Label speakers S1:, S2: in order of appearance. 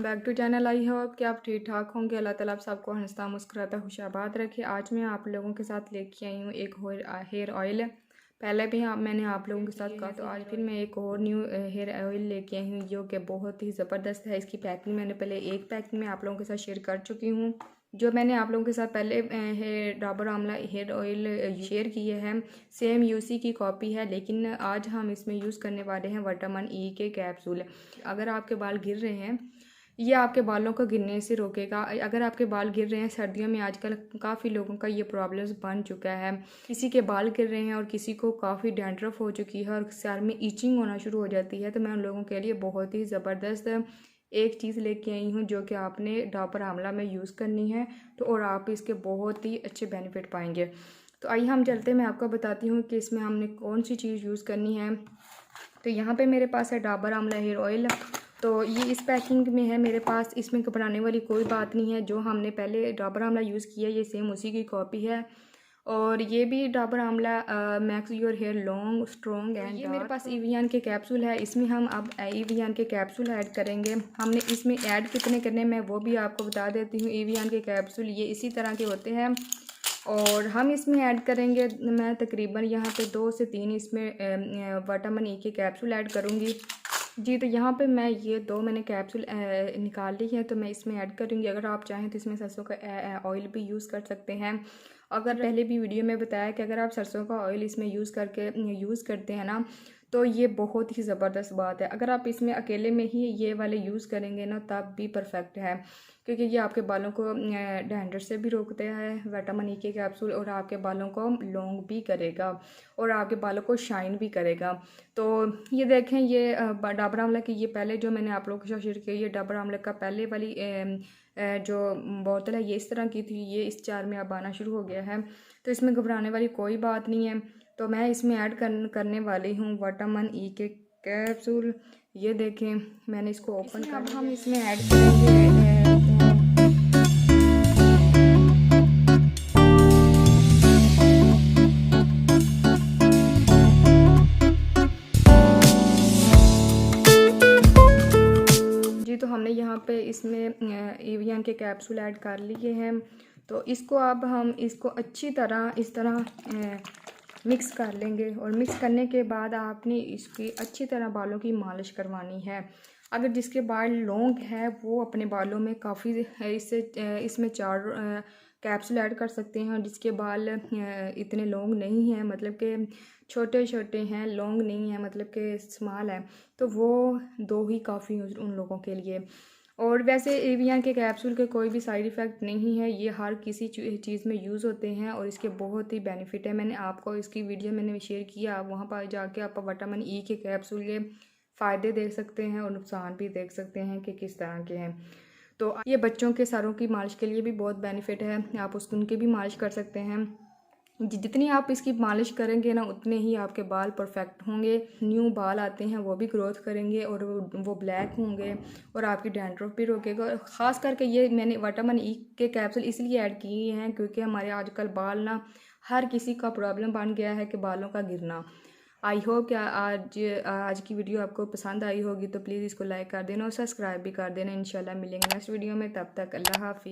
S1: Back to channel. I hope कि आप ठीक ठाक होंगे। अल्लाह ताला आप सबको हंसता मुस्कुराता खुशाबाद रखे। आज मैं आप लोगों के साथ लेके आई हूँ एक हेयर ऑयल। पहले भी मैंने आप लोगों के साथ कहा, तो आज फिर मैं एक और न्यू हेयर ऑयल लेके आई हूँ जो कि बहुत ही ज़बरदस्त है। इसकी पैकिंग मैंने पहले एक पैकिंग में आप लोगों के साथ शेयर कर चुकी हूँ। जो मैंने आप लोगों के साथ पहले डाबर आंवला हेयर ऑयल शेयर किए हैं, सेम यूसी की कॉपी है, लेकिन आज हम इसमें यूज़ करने वाले हैं विटामिन ई के कैप्सूल। अगर आपके बाल गिर रहे हैं, ये आपके बालों को गिरने से रोकेगा। अगर आपके बाल गिर रहे हैं, सर्दियों में आजकल काफ़ी लोगों का ये प्रॉब्लम्स बन चुका है। किसी के बाल गिर रहे हैं और किसी को काफ़ी डैंड्रफ हो चुकी है और सर में ईचिंग होना शुरू हो जाती है। तो मैं उन लोगों के लिए बहुत ही ज़बरदस्त एक चीज़ लेके आई हूँ जो कि आपने डाबर आंवला में यूज़ करनी है, तो और आप इसके बहुत ही अच्छे बेनिफिट पाएंगे। तो आइए हम चलते हैं, मैं आपको बताती हूँ कि इसमें हमने कौन सी चीज़ यूज़ करनी है। तो यहाँ पे मेरे पास है डाबर आंवला हेयर ऑयल। तो ये इस पैकिंग में है मेरे पास। इसमें घबराने वाली कोई बात नहीं है। जो हमने पहले डाबर आंवला यूज़ किया ये सेम उसी की कॉपी है। और ये भी Dabur Amla max your hair long strong and ये मेरे पास एवियन के कैप्सूल है। इसमें हम अब एवियन के कैप्सूल ऐड करेंगे। हमने इसमें ऐड कितने करने मैं वो भी आपको बता देती हूँ। एवियन के कैप्सूल ये इसी तरह के होते हैं और हम इसमें ऐड करेंगे, मैं तकरीबन यहाँ पे 2 से 3 इसमें विटामिन ई के कैप्सूल ऐड करूँगी जी। तो यहाँ पे मैं ये 2 मैंने कैप्सूल निकाल ली है, तो मैं इसमें ऐड करूँगी। अगर आप चाहें तो इसमें सरसों का ऑयल भी यूज़ कर सकते हैं। अगर पहले भी वीडियो में बताया कि अगर आप सरसों का ऑयल इसमें यूज़ करते हैं ना, तो ये बहुत ही ज़बरदस्त बात है। अगर आप इसमें अकेले में ही ये वाले यूज़ करेंगे ना, तब भी परफेक्ट है, क्योंकि ये आपके बालों को डैंड्रफ से भी रोकते हैं विटामिन ई के कैप्सूल, और आपके बालों को लॉन्ग भी करेगा और आपके बालों को शाइन भी करेगा। तो ये देखें, ये डाबर आंवला की ये पहले जो मैंने आप लोगों के साथ शेयर किया, ये डाबर आंवला का पहले वाली जो बोतल है ये इस तरह की थी, ये इस जार में अब आना शुरू हो गया है। तो इसमें घबराने वाली कोई बात नहीं है। तो मैं इसमें ऐड करने वाली हूँ विटामिन ई के कैप्सूल। ये देखें, मैंने इसको ओपन कर लिया। हम इसमें ऐड करेंगे जी। तो हमने यहाँ पे इसमें एवियन के कैप्सूल ऐड कर लिए हैं। तो इसको अब हम इसको अच्छी तरह इस तरह मिक्स कर लेंगे, और मिक्स करने के बाद आपने इसकी अच्छी तरह बालों की मालिश करवानी है। अगर जिसके बाल लॉन्ग है वो अपने बालों में काफ़ी इसमें 4 कैप्सूल ऐड कर सकते हैं। और जिसके बाल इतने लॉन्ग नहीं हैं, मतलब कि छोटे छोटे हैं, लॉन्ग नहीं है, मतलब कि स्मॉल है, तो वो 2 ही काफ़ी हैं उन लोगों के लिए। और वैसे एवियन के कैप्सूल के कोई भी साइड इफ़ेक्ट नहीं है, ये हर किसी चीज़ में यूज़ होते हैं और इसके बहुत ही बेनिफिट है। मैंने आपको इसकी वीडियो मैंने शेयर किया, आप वहाँ पर जाके आप विटामिन ई के कैप्सूल के फ़ायदे देख सकते हैं और नुकसान भी देख सकते हैं कि किस तरह के हैं। तो ये बच्चों के सरों की मालिश के लिए भी बहुत बेनिफिट है, आप उनकी भी मालिश कर सकते हैं। जितनी आप इसकी मालिश करेंगे ना, उतने ही आपके बाल परफेक्ट होंगे। न्यू बाल आते हैं वो भी ग्रोथ करेंगे और वो ब्लैक होंगे और आपकी डैंड्रफ भी रोकेगा। और ख़ास करके ये मैंने विटामिन ई के कैप्सूल इसलिए ऐड किए हैं क्योंकि हमारे आजकल बाल ना, हर किसी का प्रॉब्लम बन गया है कि बालों का गिरना। आई होप कि आज की वीडियो आपको पसंद आई होगी, तो प्लीज़ इसको लाइक कर देना और सब्सक्राइब भी कर देना। इंशाल्लाह मिलेंगे नेक्स्ट वीडियो में, तब तक अल्लाह हाफिज़।